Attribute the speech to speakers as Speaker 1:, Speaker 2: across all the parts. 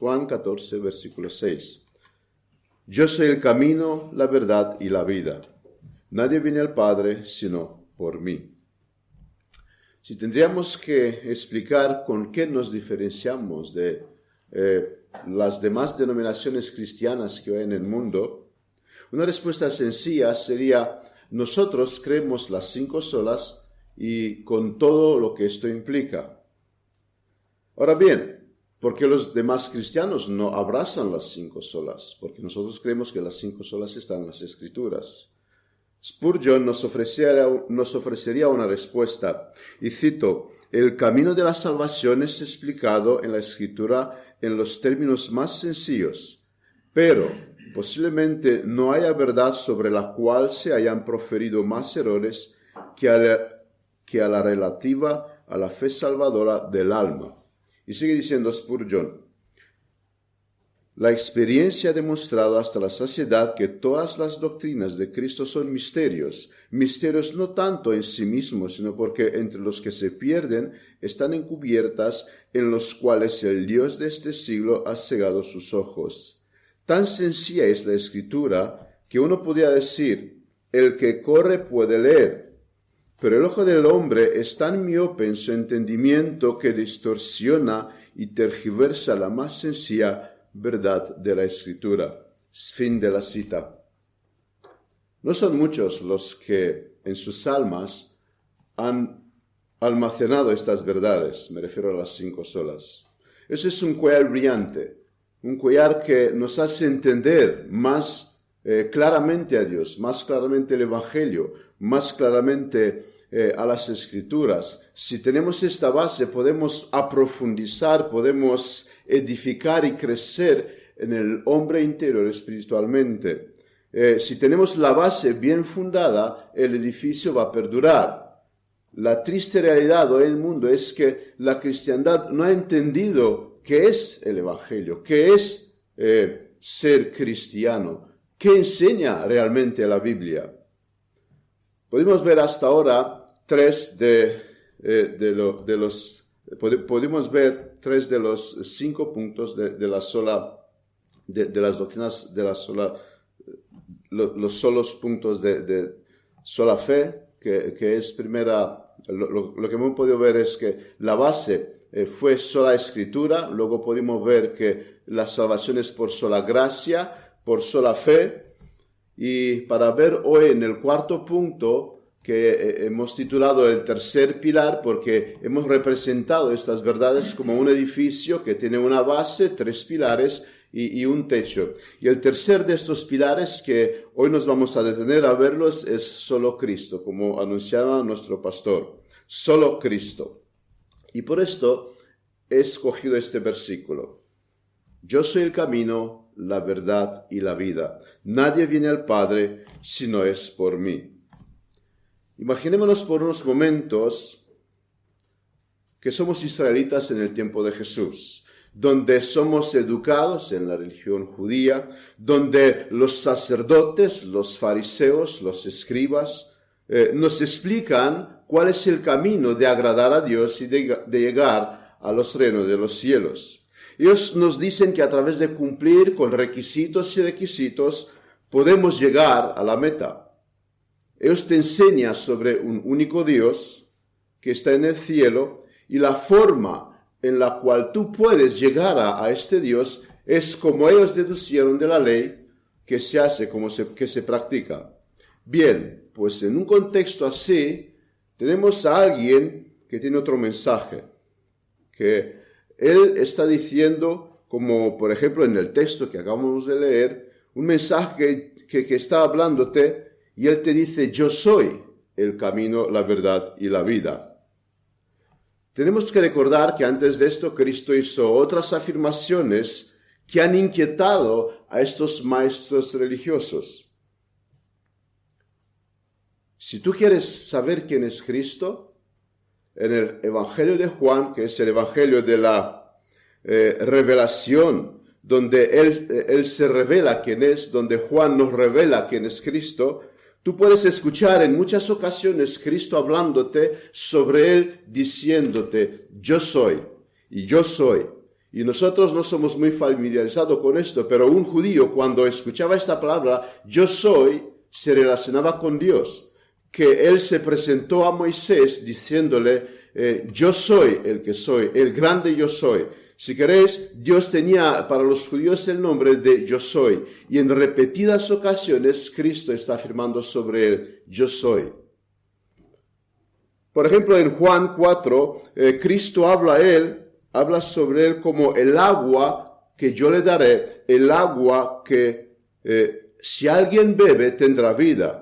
Speaker 1: Juan 14, versículo 6. Yo soy el camino, la verdad y la vida. Nadie viene al Padre sino por mí. Si tendríamos que explicar con qué nos diferenciamos de las demás denominaciones cristianas que hay en el mundo, una respuesta sencilla sería: nosotros creemos las 5 solas y con todo lo que esto implica. Ahora bien, ¿por qué los demás cristianos no abrazan las 5 solas? Porque nosotros creemos que las 5 solas están en las Escrituras. Spurgeon nos ofrecería una respuesta, y cito: el camino de la salvación es explicado en la Escritura en los términos más sencillos, pero posiblemente no haya verdad sobre la cual se hayan proferido más errores que a la relativa a la fe salvadora del alma. Y sigue diciendo Spurgeon: la experiencia ha demostrado hasta la saciedad que todas las doctrinas de Cristo son misterios no tanto en sí mismos, sino porque entre los que se pierden están encubiertas, en los cuales el Dios de este siglo ha cegado sus ojos. Tan sencilla es la Escritura que uno podría decir: el que corre puede leer. Pero el ojo del hombre es tan miope en su entendimiento que distorsiona y tergiversa la más sencilla verdad de la Escritura. Fin de la cita. No son muchos los que en sus almas han almacenado estas verdades, me refiero a las 5 solas. Eso es un collar brillante, un collar que nos hace entender más claramente a Dios, más claramente el Evangelio, más claramente a las Escrituras. Si tenemos esta base, podemos aprofundizar, podemos edificar y crecer en el hombre interior espiritualmente. Si tenemos la base bien fundada, el edificio va a perdurar. La triste realidad hoy en el mundo es que la cristiandad no ha entendido qué es el Evangelio, qué es ser cristiano, qué enseña realmente la Biblia. Podemos ver hasta ahora tres de los 5 puntos de las doctrinas de la sola, los solos puntos de sola fe, que es primera. Lo que hemos podido ver es que la base fue sola Escritura. Luego pudimos ver que la salvación es por sola gracia, por sola fe. Y para ver hoy en el 4º punto, que hemos titulado el tercer pilar, porque hemos representado estas verdades como un edificio que tiene una base, 3 pilares y un techo. Y el tercer de estos pilares, que hoy nos vamos a detener a verlos, es solo Cristo, como anunciaba nuestro pastor. Solo Cristo. Y por esto he escogido este versículo. Yo soy el camino, la verdad y la vida. Nadie viene al Padre si no es por mí. Imaginémonos por unos momentos que somos israelitas en el tiempo de Jesús, donde somos educados en la religión judía, donde los sacerdotes, los fariseos, los escribas, nos explican cuál es el camino de agradar a Dios y de llegar a los reinos de los cielos. Ellos nos dicen que a través de cumplir con requisitos y requisitos podemos llegar a la meta. Ellos te enseñan sobre un único Dios que está en el cielo, y la forma en la cual tú puedes llegar a este Dios es como ellos deducieron de la ley, que se hace, que se practica. Bien, pues en un contexto así tenemos a alguien que tiene otro mensaje, que él está diciendo, como por ejemplo en el texto que acabamos de leer, un mensaje que está hablándote. Y él te dice: yo soy el camino, la verdad y la vida. Tenemos que recordar que antes de esto Cristo hizo otras afirmaciones que han inquietado a estos maestros religiosos. Si tú quieres saber quién es Cristo, en el Evangelio de Juan, que es el Evangelio de la revelación, donde él se revela quién es, donde Juan nos revela quién es Cristo, tú puedes escuchar en muchas ocasiones Cristo hablándote sobre él, diciéndote: yo soy, y yo soy. Y nosotros no somos muy familiarizados con esto, pero un judío cuando escuchaba esta palabra, yo soy, se relacionaba con Dios. Que él se presentó a Moisés diciéndole, yo soy el que soy, el grande yo soy. Si queréis, Dios tenía para los judíos el nombre de yo soy. Y en repetidas ocasiones Cristo está afirmando sobre él, yo soy. Por ejemplo, en Juan 4, Cristo habla sobre él como el agua que yo le daré, el agua que si alguien bebe tendrá vida.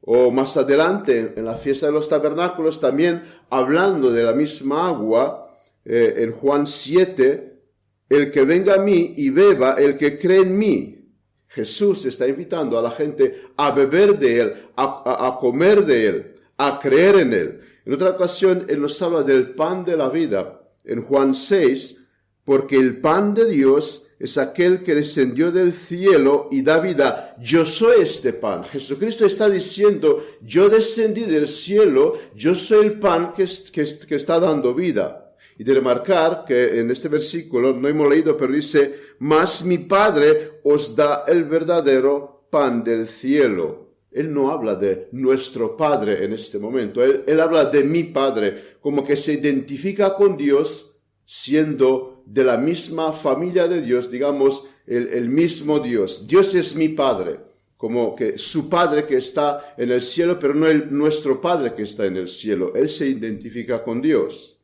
Speaker 1: O más adelante, en la fiesta de los tabernáculos, también hablando de la misma agua, en Juan 7, el que venga a mí y beba, el que cree en mí. Jesús está invitando a la gente a beber de él, a comer de él, a creer en él. En otra ocasión, él nos habla del pan de la vida. En Juan 6, porque el pan de Dios es aquel que descendió del cielo y da vida. Yo soy este pan. Jesucristo está diciendo, yo descendí del cielo, yo soy el pan que está dando vida. Y de remarcar que en este versículo, no hemos leído, pero dice, mas mi Padre os da el verdadero pan del cielo. Él no habla de nuestro Padre en este momento, él habla de mi Padre, como que se identifica con Dios siendo de la misma familia de Dios, digamos, el mismo Dios. Dios es mi Padre, como que su Padre que está en el cielo, pero no nuestro Padre que está en el cielo. Él se identifica con Dios.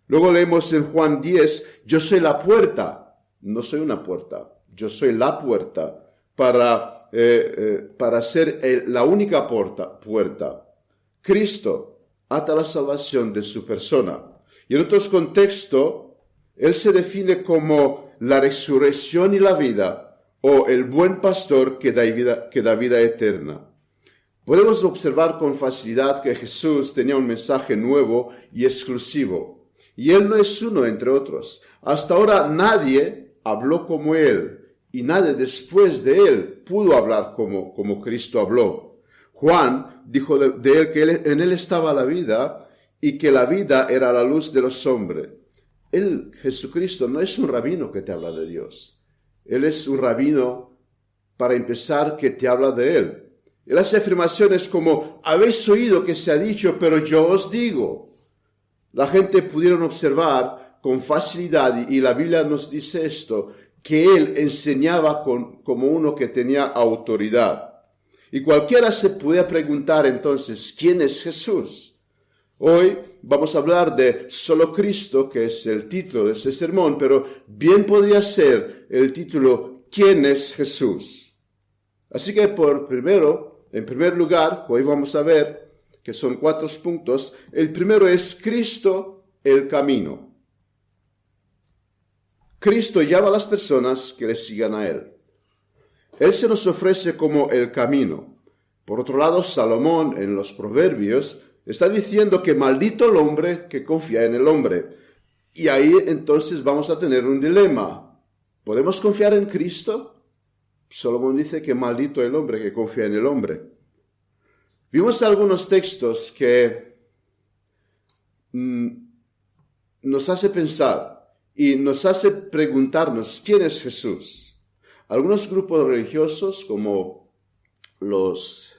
Speaker 1: Luego leemos en Juan 10, yo soy la puerta. No soy una puerta, yo soy la puerta para ser la única puerta. Cristo ata la salvación de su persona. Y en otros contextos, él se define como la resurrección y la vida, o el buen pastor que da vida eterna. Podemos observar con facilidad que Jesús tenía un mensaje nuevo y exclusivo. Y él no es uno entre otros. Hasta ahora nadie habló como él, y nadie después de él pudo hablar como Cristo habló. Juan dijo de él que en él estaba la vida, y que la vida era la luz de los hombres. Jesucristo, no es un rabino que te habla de Dios. Él es un rabino, para empezar, que te habla de él. Él hace afirmaciones como, habéis oído que se ha dicho, pero yo os digo. La gente pudieron observar con facilidad, y la Biblia nos dice esto, que él enseñaba como uno que tenía autoridad. Y cualquiera se puede preguntar entonces, ¿quién es Jesús? Hoy vamos a hablar de solo Cristo, que es el título de este sermón, pero bien podría ser el título, ¿quién es Jesús? Así que en primer lugar, hoy vamos a ver que son 4 puntos. El primero es Cristo, el camino. Cristo llama a las personas que le sigan a Él. Él se nos ofrece como el camino. Por otro lado, Salomón en los Proverbios está diciendo que maldito el hombre que confía en el hombre. Y ahí entonces vamos a tener un dilema. ¿Podemos confiar en Cristo? Salomón dice que maldito el hombre que confía en el hombre. Vimos algunos textos que nos hace pensar y nos hace preguntarnos quién es Jesús. Algunos grupos religiosos como los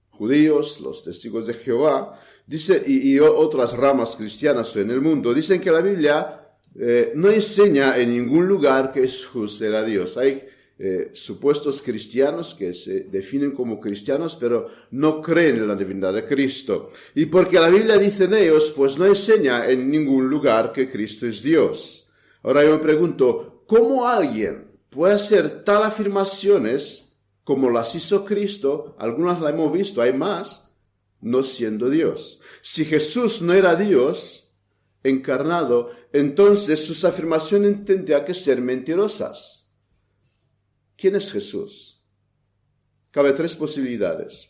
Speaker 1: judíos, los testigos de Jehová, y otras ramas cristianas en el mundo, dicen que la Biblia no enseña en ningún lugar que Jesús era Dios. Hay supuestos cristianos que se definen como cristianos, pero no creen en la divinidad de Cristo. Y porque la Biblia dice en ellos, pues no enseña en ningún lugar que Cristo es Dios. Ahora yo me pregunto, ¿cómo alguien puede hacer tal afirmaciones como las hizo Cristo? Algunas las hemos visto, hay más, no siendo Dios. Si Jesús no era Dios encarnado, entonces sus afirmaciones tendrían que ser mentirosas. ¿Quién es Jesús? Cabe 3 posibilidades.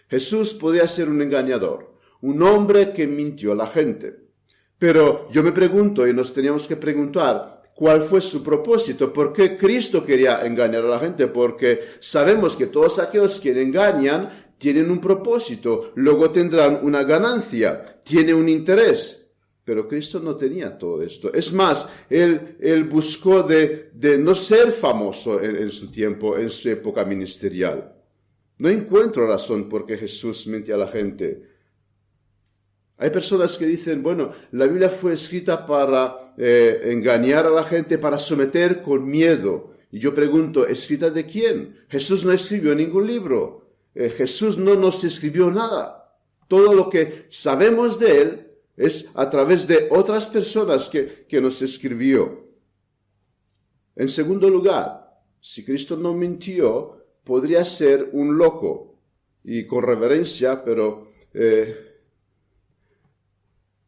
Speaker 1: Jesús podía ser un engañador, un hombre que mintió a la gente. Pero yo me pregunto, y nos teníamos que preguntar, ¿cuál fue su propósito? ¿Por qué Cristo quería engañar a la gente? Porque sabemos que todos aquellos que engañan tienen un propósito, luego tendrán una ganancia, tienen un interés. Pero Cristo no tenía todo esto. Es más, él buscó de no ser famoso en su tiempo, en su época ministerial. No encuentro razón por qué Jesús mentía a la gente. Hay personas que dicen, bueno, la Biblia fue escrita para engañar a la gente, para someter con miedo. Y yo pregunto, ¿escrita de quién? Jesús no escribió ningún libro. Jesús no nos escribió nada. Todo lo que sabemos de él es a través de otras personas que nos escribió. En segundo lugar, si Cristo no mintió, podría ser un loco. Y con reverencia, pero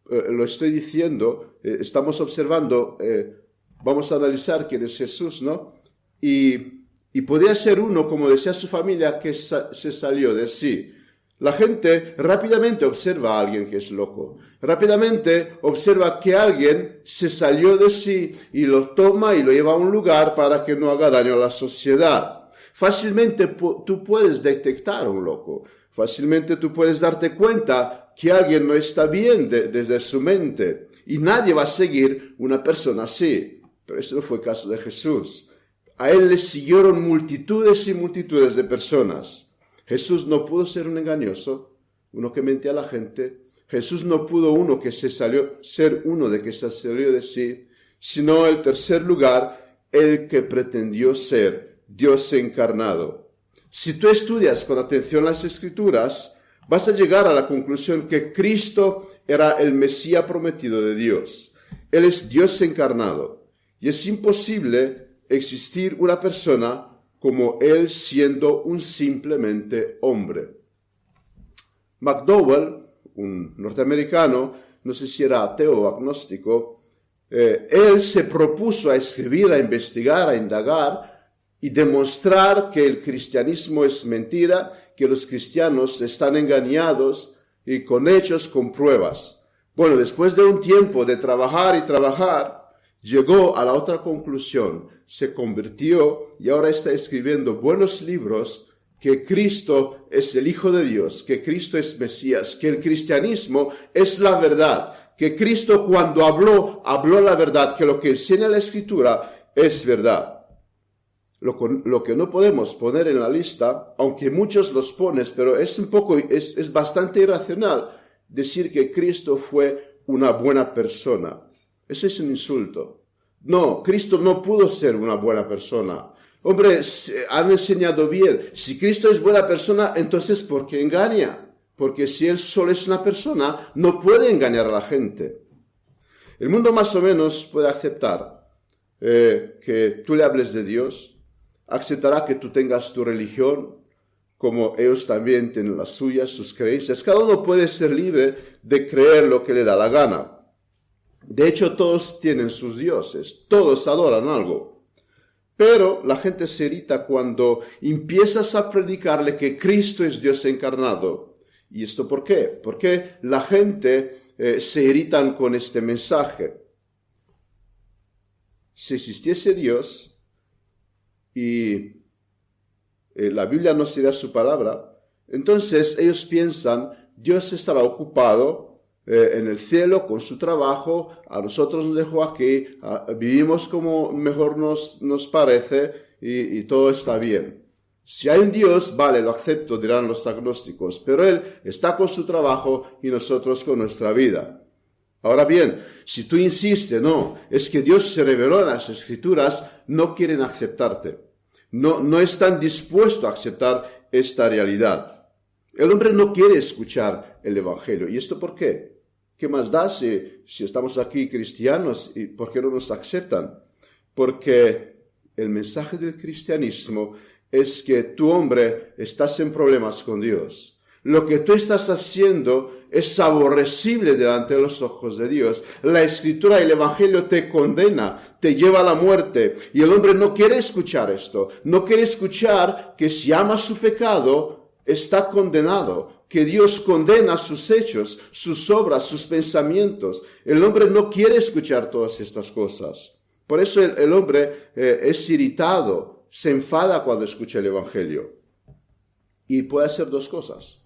Speaker 1: lo estoy diciendo, estamos observando, vamos a analizar quién es Jesús, ¿no? Y podría ser uno, como decía su familia, que se salió de sí. La gente rápidamente observa a alguien que es loco. Rápidamente observa que alguien se salió de sí y lo toma y lo lleva a un lugar para que no haga daño a la sociedad. Fácilmente tú puedes detectar a un loco. Fácilmente tú puedes darte cuenta que alguien no está bien desde su mente. Y nadie va a seguir una persona así. Pero eso no fue el caso de Jesús. A él le siguieron multitudes y multitudes de personas. Jesús no pudo ser un engañoso, uno que mentía a la gente. Jesús no pudo ser uno de que se salió de sí, sino en tercer lugar, el que pretendió ser Dios encarnado. Si tú estudias con atención las Escrituras, vas a llegar a la conclusión que Cristo era el Mesías prometido de Dios. Él es Dios encarnado. Y es imposible existir una persona como él siendo un simplemente hombre. McDowell, un norteamericano, no sé si era ateo o agnóstico, él se propuso a escribir, a investigar, a indagar y demostrar que el cristianismo es mentira, que los cristianos están engañados y con hechos, con pruebas. Bueno, después de un tiempo de trabajar y trabajar, llegó a la otra conclusión, se convirtió y ahora está escribiendo buenos libros que Cristo es el Hijo de Dios, que Cristo es Mesías, que el cristianismo es la verdad, que Cristo cuando habló la verdad, que lo que enseña la Escritura es verdad. Lo que no podemos poner en la lista, aunque muchos los pones, pero es bastante irracional decir que Cristo fue una buena persona. Eso es un insulto. No, Cristo no pudo ser una buena persona. Hombre, han enseñado bien. Si Cristo es buena persona, entonces ¿por qué engaña? Porque si Él solo es una persona, no puede engañar a la gente. El mundo más o menos puede aceptar que tú le hables de Dios, aceptará que tú tengas tu religión, como ellos también tienen las suyas, sus creencias. Cada uno puede ser libre de creer lo que le da la gana. De hecho, todos tienen sus dioses, todos adoran algo. Pero la gente se irrita cuando empiezas a predicarle que Cristo es Dios encarnado. ¿Y esto por qué? Porque la gente se irritan con este mensaje. Si existiese Dios y la Biblia no sería su palabra, entonces ellos piensan, Dios estará ocupado en el cielo con su trabajo, a nosotros nos dejó aquí, vivimos como mejor nos parece y todo está bien. Si hay un Dios, vale, lo acepto, dirán los agnósticos, pero Él está con su trabajo y nosotros con nuestra vida. Ahora bien, si tú insistes, no, es que Dios se reveló en las Escrituras, no quieren aceptarte. No están dispuestos a aceptar esta realidad. El hombre no quiere escuchar el Evangelio. ¿Y esto por qué? ¿Qué más da si estamos aquí cristianos y por qué no nos aceptan? Porque el mensaje del cristianismo es que tú, hombre, estás en problemas con Dios. Lo que tú estás haciendo es aborrecible delante de los ojos de Dios. La Escritura y el Evangelio te condena, te lleva a la muerte. Y el hombre no quiere escuchar esto. No quiere escuchar que si ama su pecado, está condenado. Que Dios condena sus hechos, sus obras, sus pensamientos. El hombre no quiere escuchar todas estas cosas. Por eso el hombre es irritado, se enfada cuando escucha el Evangelio. Y puede hacer dos cosas.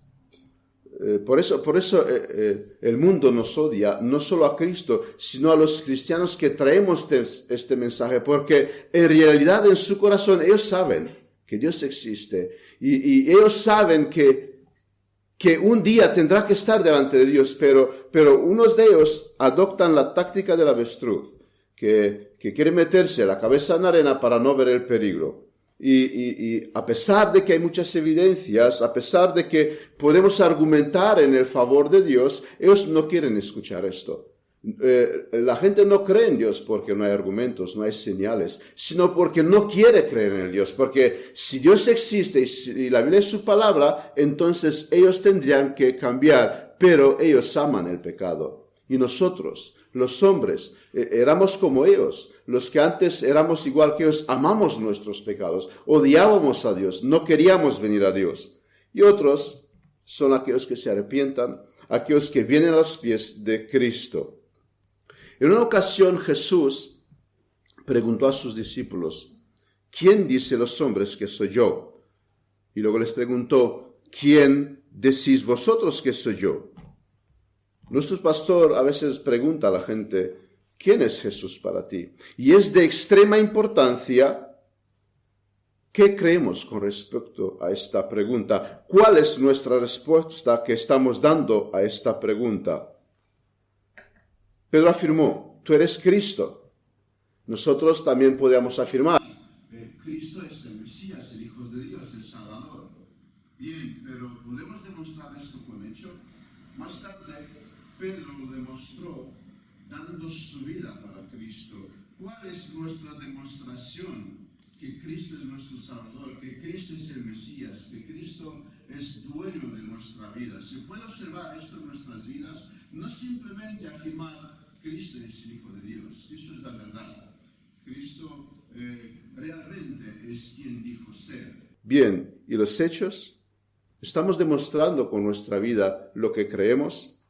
Speaker 1: Por eso el mundo nos odia, no solo a Cristo, sino a los cristianos que traemos este mensaje, porque en realidad en su corazón ellos saben que Dios existe y ellos saben que un día tendrá que estar delante de Dios, pero unos de ellos adoptan la táctica del avestruz, que quiere meterse la cabeza en la arena para no ver el peligro. Y a pesar de que hay muchas evidencias, a pesar de que podemos argumentar en el favor de Dios, ellos no quieren escuchar esto. La gente no cree en Dios porque no hay argumentos, no hay señales, sino porque no quiere creer en el Dios. Porque si Dios existe y la Biblia es su palabra, entonces ellos tendrían que cambiar, pero ellos aman el pecado. Y nosotros, los hombres, éramos como ellos. Los que antes éramos igual que ellos, amamos nuestros pecados, odiábamos a Dios, no queríamos venir a Dios. Y otros son aquellos que se arrepientan, aquellos que vienen a los pies de Cristo. En una ocasión Jesús preguntó a sus discípulos, ¿quién dice los hombres que soy yo? Y luego les preguntó, ¿quién decís vosotros que soy yo? Nuestro pastor a veces pregunta a la gente, ¿quién es Jesús para ti? Y es de extrema importancia qué creemos con respecto a esta pregunta. ¿Cuál es nuestra respuesta que estamos dando a esta pregunta? Pedro afirmó, tú eres Cristo. Nosotros también podemos afirmar,
Speaker 2: Cristo es el Mesías, el Hijo de Dios, el Salvador. Bien, pero ¿podemos demostrar esto con hecho? Más tarde, Pedro lo demostró dando su vida para Cristo. ¿Cuál es nuestra demostración? Que Cristo es nuestro Salvador, que Cristo es el Mesías, que Cristo es dueño de nuestra vida. Se puede observar esto en nuestras vidas, no simplemente afirmar Cristo es el Hijo de Dios, Cristo es la verdad, Cristo realmente es quien dijo ser.
Speaker 1: Bien, ¿y los hechos? ¿Estamos demostrando con nuestra vida lo que creemos?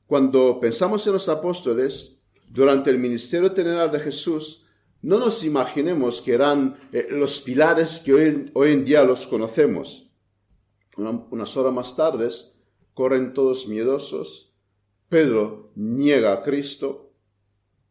Speaker 1: Cuando pensamos en los apóstoles, durante el ministerio terrenal de Jesús, no nos imaginemos que eran los pilares que hoy en día los conocemos. Unas horas más tarde, corren todos miedosos. Pedro niega a Cristo.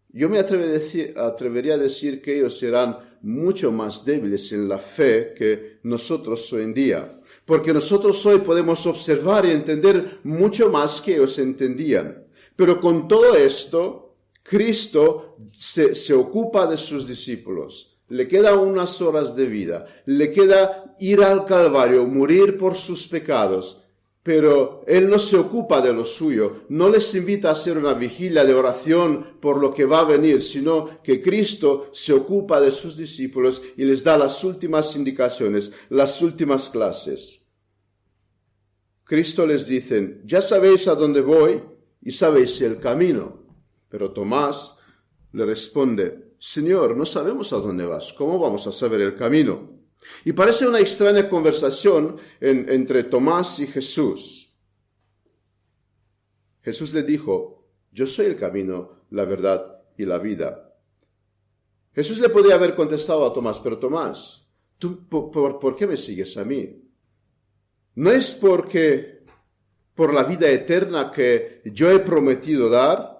Speaker 1: Yo me atrevería a decir que ellos serán mucho más débiles en la fe que nosotros hoy en día. Porque nosotros hoy podemos observar y entender mucho más que ellos entendían. Pero con todo esto, Cristo se ocupa de sus discípulos. Le quedan unas horas de vida. Le queda ir al Calvario, morir por sus pecados. Pero Él no se ocupa de lo suyo. No les invita a hacer una vigilia de oración por lo que va a venir, sino que Cristo se ocupa de sus discípulos y les da las últimas indicaciones, las últimas clases. Cristo les dice, ya sabéis a dónde voy y sabéis el camino. Pero Tomás le responde, Señor, no sabemos a dónde vas, ¿cómo vamos a saber el camino? Y parece una extraña conversación entre Tomás y Jesús. Jesús le dijo, yo soy el camino, la verdad y la vida. Jesús le podía haber contestado a Tomás, pero Tomás, ¿tú por qué me sigues a mí? No es por la vida eterna que yo he prometido dar,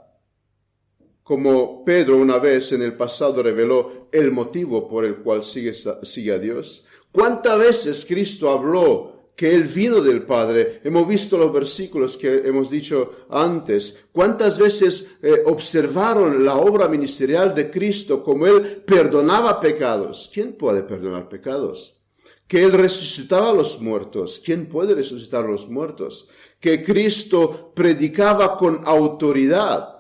Speaker 1: como Pedro una vez en el pasado reveló el motivo por el cual sigue a Dios. ¿Cuántas veces Cristo habló que Él vino del Padre? Hemos visto los versículos que hemos dicho antes. ¿Cuántas veces observaron la obra ministerial de Cristo como Él perdonaba pecados? ¿Quién puede perdonar pecados? Que Él resucitaba a los muertos. ¿Quién puede resucitar a los muertos? Que Cristo predicaba con autoridad.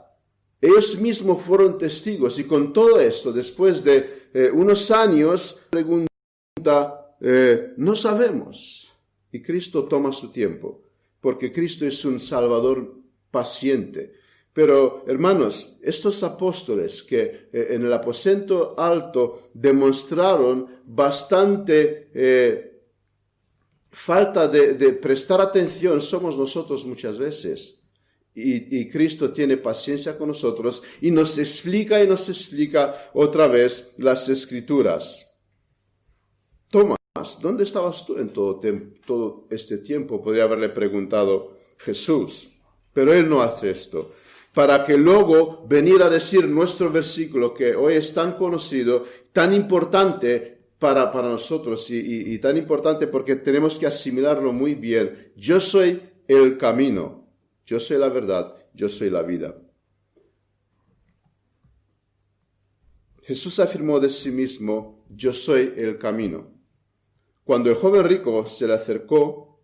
Speaker 1: Ellos mismos fueron testigos y con todo esto, después de unos años, pregunta, no sabemos. Y Cristo toma su tiempo, porque Cristo es un Salvador paciente. Pero, hermanos, estos apóstoles que en el aposento alto demostraron bastante falta de prestar atención, somos nosotros muchas veces. Y Cristo tiene paciencia con nosotros y nos explica otra vez las Escrituras. Toma. ¿Dónde estabas tú en todo este tiempo? Podría haberle preguntado Jesús. Pero él no hace esto. Para que luego venir a decir nuestro versículo que hoy es tan conocido, tan importante para nosotros y tan importante porque tenemos que asimilarlo muy bien. Yo soy el camino, yo soy la verdad, yo soy la vida. Jesús afirmó de sí mismo, yo soy el camino. Cuando el joven rico se le acercó,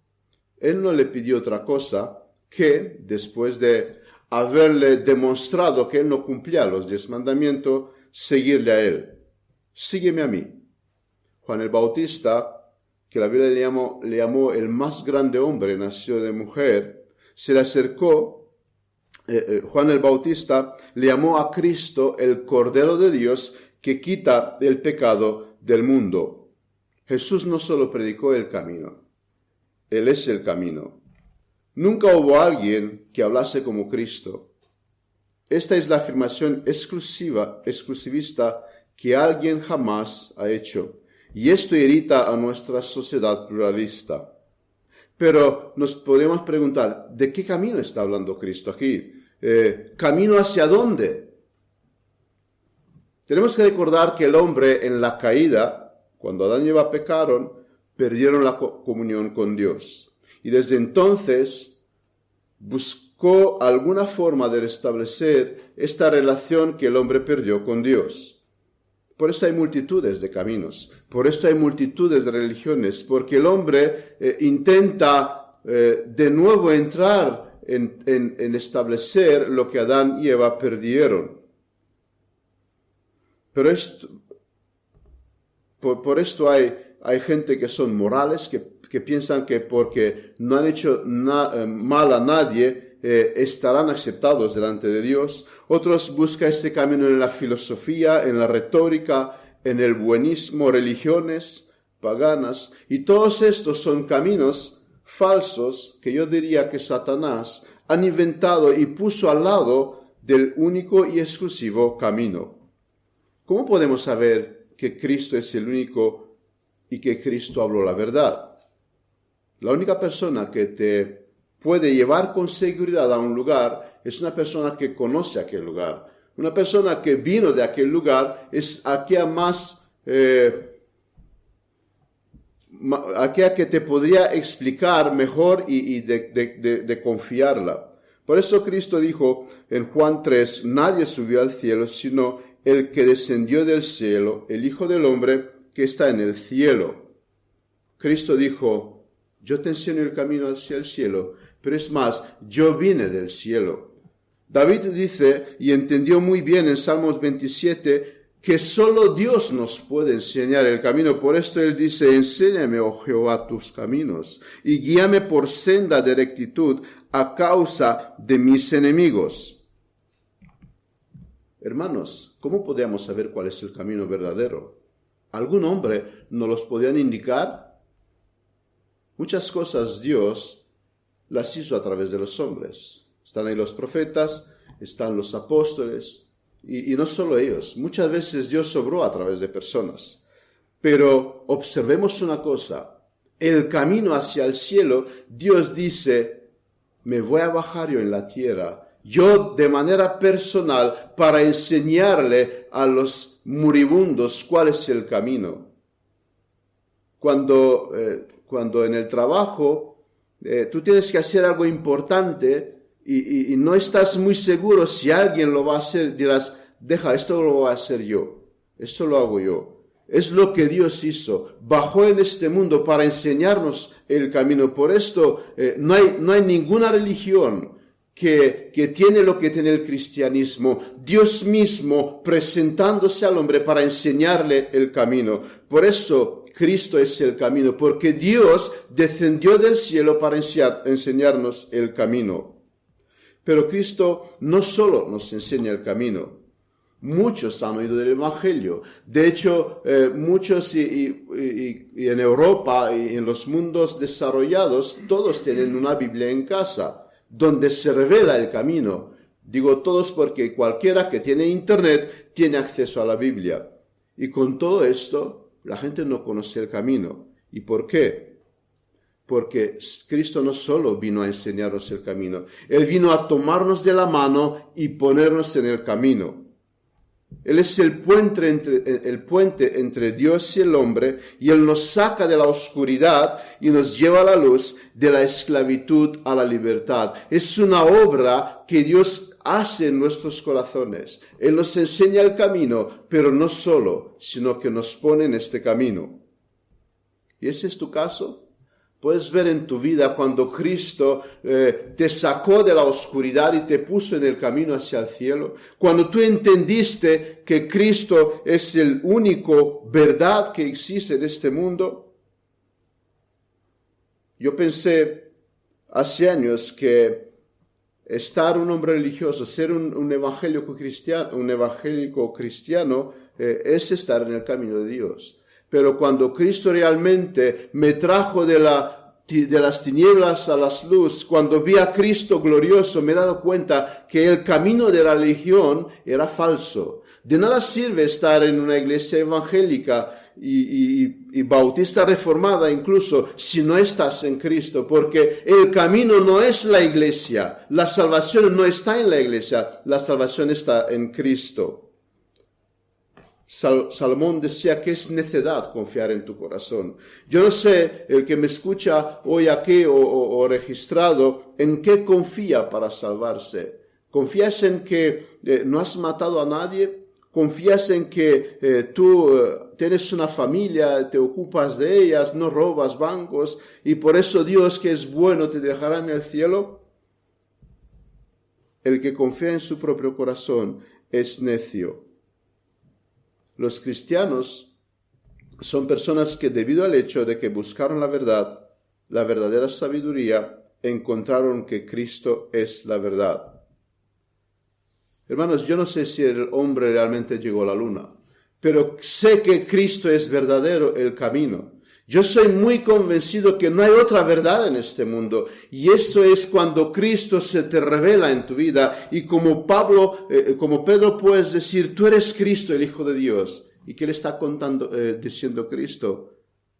Speaker 1: él no le pidió otra cosa que, después de haberle demostrado que él no cumplía los 10 mandamientos, seguirle a él. Sígueme a mí. Juan el Bautista, que la Biblia le llamó el más grande hombre nacido de mujer, se le acercó. Juan el Bautista le llamó a Cristo el Cordero de Dios que quita el pecado del mundo. Jesús no solo predicó el camino, Él es el camino. Nunca hubo alguien que hablase como Cristo. Esta es la afirmación exclusivista que alguien jamás ha hecho, y esto irrita a nuestra sociedad pluralista. Pero nos podemos preguntar, ¿de qué camino está hablando Cristo aquí? ¿Camino hacia dónde? Tenemos que recordar que el hombre en la caída, cuando Adán y Eva pecaron, perdieron la comunión con Dios. Y desde entonces buscó alguna forma de restablecer esta relación que el hombre perdió con Dios. Por esto hay multitudes de caminos, por esto hay multitudes de religiones, porque el hombre intenta de nuevo entrar en establecer lo que Adán y Eva perdieron. Pero por esto hay gente que son morales, que piensan que porque no han hecho mal a nadie, estarán aceptados delante de Dios. Otros buscan este camino en la filosofía, en la retórica, en el buenismo, religiones paganas. Y todos estos son caminos falsos que yo diría que Satanás han inventado y puso al lado del único y exclusivo camino. ¿Cómo podemos saber que Cristo es el único y que Cristo habló la verdad? La única persona que te puede llevar con seguridad a un lugar es una persona que conoce aquel lugar. Una persona que vino de aquel lugar es aquella que te podría explicar mejor y de confiarla. Por eso Cristo dijo en Juan 3, nadie subió al cielo sino el que descendió del cielo, el Hijo del Hombre que está en el cielo. Cristo dijo, yo te enseño el camino hacia el cielo, pero es más, yo vine del cielo. David dice, y entendió muy bien en Salmos 27, que solo Dios nos puede enseñar el camino. Por esto él dice, enséñame, oh Jehová, tus caminos, y guíame por senda de rectitud a causa de mis enemigos. Hermanos, ¿cómo podríamos saber cuál es el camino verdadero? ¿Algún hombre nos los podía indicar? Muchas cosas Dios las hizo a través de los hombres. Están ahí los profetas, están los apóstoles, y no solo ellos. Muchas veces Dios obró a través de personas. Pero observemos una cosa, el camino hacia el cielo, Dios dice, me voy a bajar yo en la tierra, yo de manera personal, para enseñarle a los moribundos cuál es el camino. Cuando en el trabajo tú tienes que hacer algo importante y no estás muy seguro si alguien lo va a hacer, dirás, deja, esto lo voy a hacer yo, esto lo hago yo. Es lo que Dios hizo, bajó en este mundo para enseñarnos el camino. Por esto no hay ninguna religión que tiene lo que tiene el cristianismo. Dios mismo presentándose al hombre para enseñarle el camino. Por eso Cristo es el camino, porque Dios descendió del cielo para enseñarnos el camino. Pero Cristo no solo nos enseña el camino. Muchos han oído del Evangelio. De hecho, muchos y en Europa y en los mundos desarrollados, todos tienen una Biblia en casa, donde se revela el camino. Digo todos porque cualquiera que tiene internet tiene acceso a la Biblia. Y con todo esto, la gente no conoce el camino. ¿Y por qué? Porque Cristo no solo vino a enseñarnos el camino, Él vino a tomarnos de la mano y ponernos en el camino. Él es el puente entre Dios y el hombre, y Él nos saca de la oscuridad y nos lleva a la luz, de la esclavitud a la libertad. Es una obra que Dios hace en nuestros corazones. Él nos enseña el camino, pero no solo, sino que nos pone en este camino. ¿Y ese es tu caso? Puedes ver en tu vida cuando Cristo te sacó de la oscuridad y te puso en el camino hacia el cielo. Cuando tú entendiste que Cristo es el único verdad que existe en este mundo. Yo pensé hace años que estar un hombre religioso, ser un evangélico cristiano, es estar en el camino de Dios. Pero cuando Cristo realmente me trajo de las tinieblas a las luz, cuando vi a Cristo glorioso, me he dado cuenta que el camino de la religión era falso. De nada sirve estar en una iglesia evangélica y bautista reformada incluso si no estás en Cristo, porque el camino no es la iglesia, la salvación no está en la iglesia, la salvación está en Cristo. Salomón decía que es necedad confiar en tu corazón. Yo no sé, el que me escucha hoy aquí o registrado, ¿en qué confía para salvarse? ¿Confías en que no has matado a nadie? ¿Confías en que tú tienes una familia, te ocupas de ellas, no robas bancos y por eso Dios, que es bueno, te dejará en el cielo? El que confía en su propio corazón es necio. Los cristianos son personas que, debido al hecho de que buscaron la verdad, la verdadera sabiduría, encontraron que Cristo es la verdad. Hermanos, yo no sé si el hombre realmente llegó a la luna, pero sé que Cristo es verdadero el camino. Yo soy muy convencido que no hay otra verdad en este mundo, y eso es cuando Cristo se te revela en tu vida, y como Pedro puedes decir, tú eres Cristo, el Hijo de Dios. ¿Y qué le está diciendo Cristo?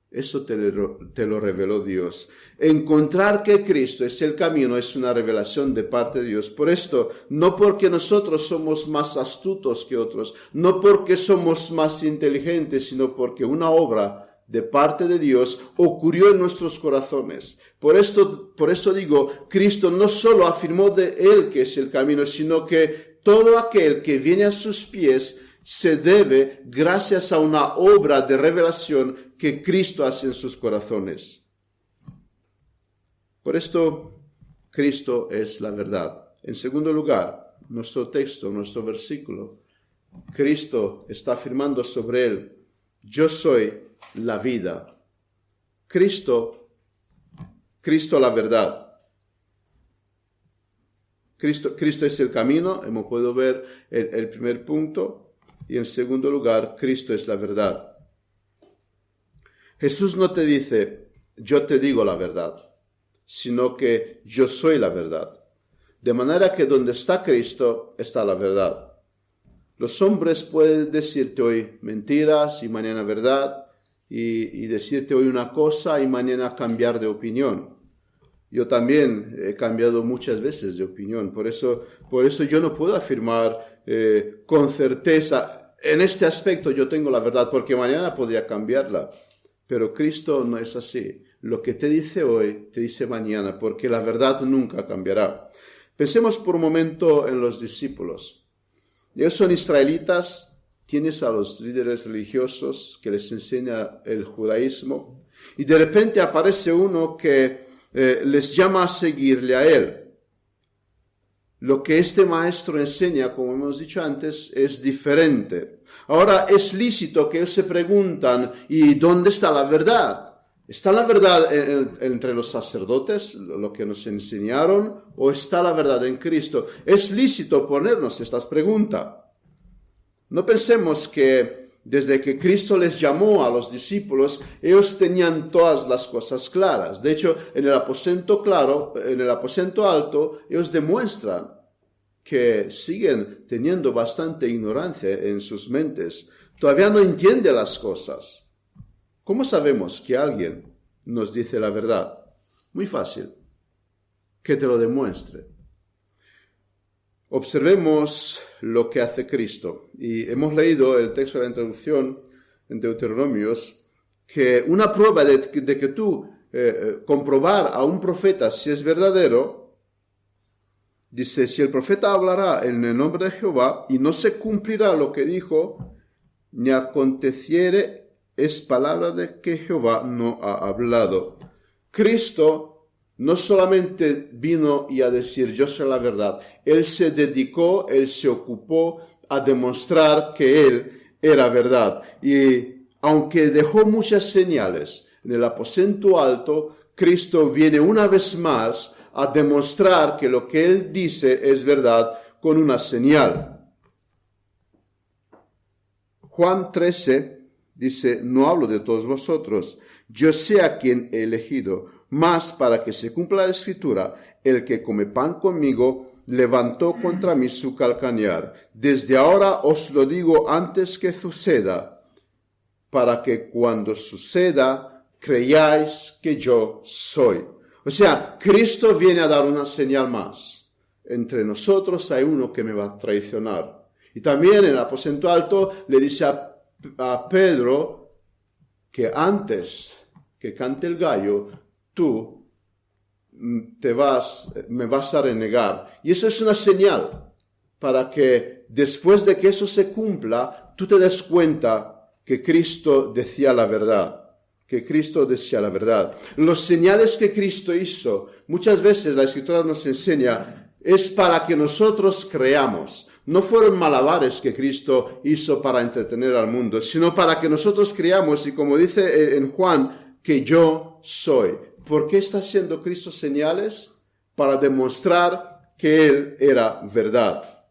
Speaker 1: Eso te lo reveló Dios. Encontrar que Cristo es el camino es una revelación de parte de Dios. Por esto, no porque nosotros somos más astutos que otros, no porque somos más inteligentes, sino porque una obra de parte de Dios ocurrió en nuestros corazones. Por esto digo, Cristo no solo afirmó de Él que es el camino, sino que todo aquel que viene a sus pies se debe gracias a una obra de revelación que Cristo hace en sus corazones. Por esto, Cristo es la verdad. En segundo lugar, nuestro texto, nuestro versículo, Cristo está afirmando sobre Él, yo soy la vida. Cristo la verdad. Cristo es el camino, hemos podido ver el primer punto, y en segundo lugar, Cristo es la verdad. Jesús no te dice, yo te digo la verdad, sino que yo soy la verdad. De manera que donde está Cristo, está la verdad. Los hombres pueden decirte hoy mentiras y mañana verdad, y decirte hoy una cosa y mañana cambiar de opinión. Yo también he cambiado muchas veces de opinión, por eso yo no puedo afirmar con certeza, en este aspecto yo tengo la verdad, porque mañana podría cambiarla. Pero Cristo no es así. Lo que te dice hoy, te dice mañana, porque la verdad nunca cambiará. Pensemos por un momento en los discípulos. Ellos son israelitas, tienes a los líderes religiosos que les enseña el judaísmo, y de repente aparece uno que les llama a seguirle a él. Lo que este maestro enseña, como hemos dicho antes, es diferente. Ahora es lícito que ellos se preguntan, ¿y dónde está la verdad? ¿Está la verdad entre los sacerdotes, lo que nos enseñaron, o está la verdad en Cristo? Es lícito ponernos estas preguntas. No pensemos que desde que Cristo les llamó a los discípulos, ellos tenían todas las cosas claras. De hecho, en el aposento alto, ellos demuestran que siguen teniendo bastante ignorancia en sus mentes. Todavía no entienden las cosas. ¿Cómo sabemos que alguien nos dice la verdad? Muy fácil, que te lo demuestre. Observemos lo que hace Cristo. Y hemos leído el texto de la introducción en Deuteronomios, que una prueba de que tú comprobar a un profeta si es verdadero, dice, si el profeta hablará en el nombre de Jehová y no se cumplirá lo que dijo, ni aconteciere es palabra de que Jehová no ha hablado. Cristo no solamente vino y a decir yo soy la verdad, Él se dedicó, Él se ocupó a demostrar que Él era verdad. Y aunque dejó muchas señales en el aposento alto, Cristo viene una vez más a demostrar que lo que Él dice es verdad con una señal. Juan 13 dice, no hablo de todos vosotros, yo sé a quien he elegido, mas para que se cumpla la escritura, el que come pan conmigo levantó contra mí su calcañar. Desde ahora os lo digo antes que suceda, para que cuando suceda creáis que yo soy. O sea, Cristo viene a dar una señal más. Entre nosotros hay uno que me va a traicionar. Y también en el aposento alto le dice a Pedro que antes que cante el gallo, tú me vas a renegar. Y eso es una señal para que después de que eso se cumpla, tú te des cuenta que Cristo decía la verdad. Que Cristo decía la verdad. Los señales que Cristo hizo, muchas veces la Escritura nos enseña, es para que nosotros creamos. No fueron malabares que Cristo hizo para entretener al mundo, sino para que nosotros creamos, y como dice en Juan, que yo soy. ¿Por qué está haciendo Cristo señales? Para demostrar que Él era verdad.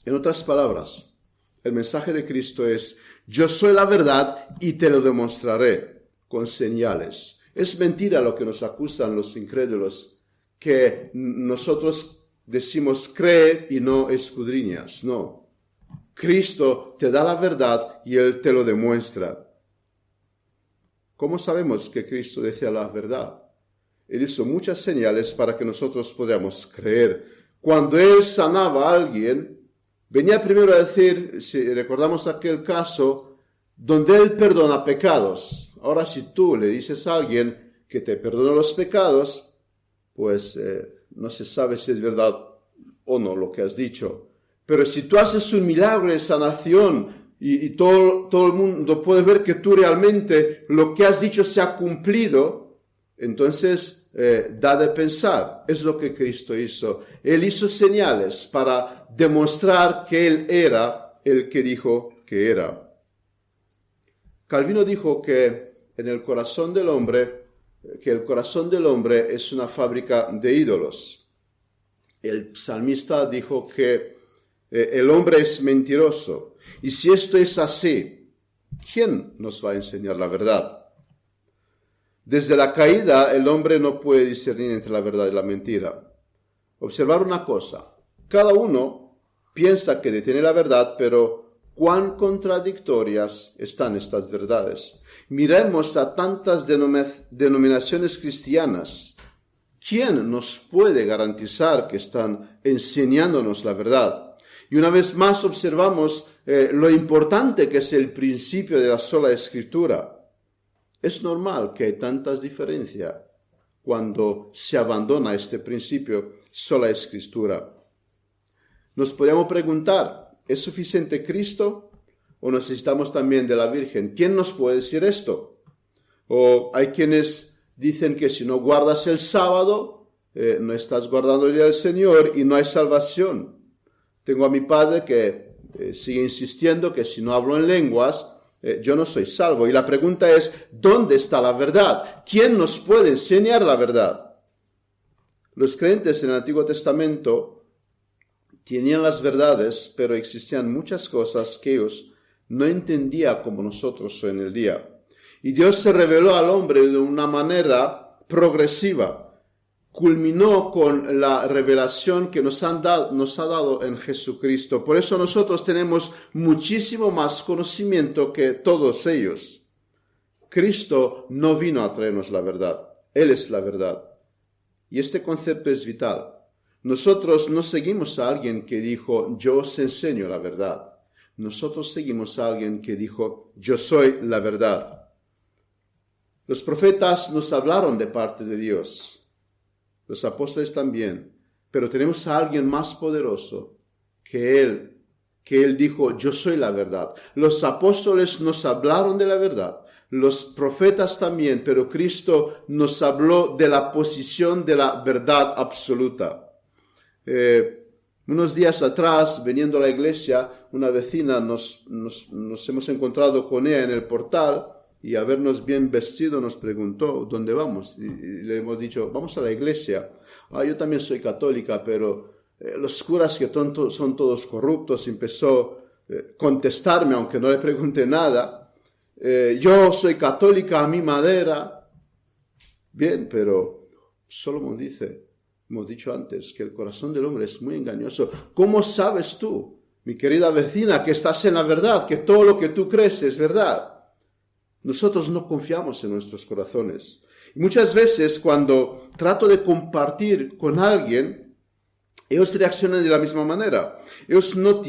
Speaker 1: En otras palabras, el mensaje de Cristo es, yo soy la verdad y te lo demostraré con señales. Es mentira lo que nos acusan los incrédulos, que nosotros decimos cree y no escudriñas. No. Cristo te da la verdad y Él te lo demuestra. ¿Cómo sabemos que Cristo decía la verdad? Él hizo muchas señales para que nosotros podamos creer. Cuando Él sanaba a alguien, venía primero a decir, si recordamos aquel caso, donde Él perdona pecados. Ahora, si tú le dices a alguien que te perdona los pecados, pues no se sabe si es verdad o no lo que has dicho. Pero si tú haces un milagro de sanación y todo el mundo puede ver que tú realmente lo que has dicho se ha cumplido, entonces da de pensar. Es lo que Cristo hizo. Él hizo señales para demostrar que Él era el que dijo que era. Calvino dijo que el corazón del hombre es una fábrica de ídolos. El salmista dijo que el hombre es mentiroso. Y si esto es así, ¿quién nos va a enseñar la verdad? Desde la caída, el hombre no puede discernir entre la verdad y la mentira. Observar una cosa, cada uno piensa que detiene la verdad, pero cuán contradictorias están estas verdades. Miremos a tantas denominaciones cristianas. ¿Quién nos puede garantizar que están enseñándonos la verdad? Y una vez más observamos lo importante que es el principio de la sola escritura. Es normal que hay tantas diferencias cuando se abandona este principio, sola escritura. Nos podemos preguntar, ¿es suficiente Cristo o necesitamos también de la Virgen? ¿Quién nos puede decir esto? O hay quienes dicen que si no guardas el sábado, no estás guardando el día del Señor y no hay salvación. Tengo a mi padre que sigue insistiendo que si no hablo en lenguas, yo no soy salvo. Y la pregunta es, ¿dónde está la verdad? ¿Quién nos puede enseñar la verdad? Los creyentes en el Antiguo Testamento tenían las verdades, pero existían muchas cosas que ellos no entendían como nosotros hoy en el día. Y Dios se reveló al hombre de una manera progresiva. Culminó con la revelación que nos ha dado en Jesucristo. Por eso nosotros tenemos muchísimo más conocimiento que todos ellos. Cristo no vino a traernos la verdad. Él es la verdad. Y este concepto es vital. Nosotros no seguimos a alguien que dijo, yo os enseño la verdad. Nosotros seguimos a alguien que dijo, yo soy la verdad. Los profetas nos hablaron de parte de Dios. Los apóstoles también. Pero tenemos a alguien más poderoso que Él dijo, yo soy la verdad. Los apóstoles nos hablaron de la verdad. Los profetas también, pero Cristo nos habló de la posición de la verdad absoluta. Unos días atrás, viniendo a la iglesia, una vecina nos hemos encontrado con ella en el portal y a vernos bien vestidos nos preguntó, ¿dónde vamos? Y le hemos dicho, vamos a la iglesia. Yo también soy católica, pero los curas que son todos corruptos. Empezó a contestarme, aunque no le pregunté nada. Yo soy católica a mi manera. Bien, pero Solomón dice, hemos dicho antes, que el corazón del hombre es muy engañoso. ¿Cómo sabes tú, mi querida vecina, que estás en la verdad, que todo lo que tú crees es verdad? Nosotros no confiamos en nuestros corazones. Y muchas veces cuando trato de compartir con alguien, ellos reaccionan de la misma manera. Ellos no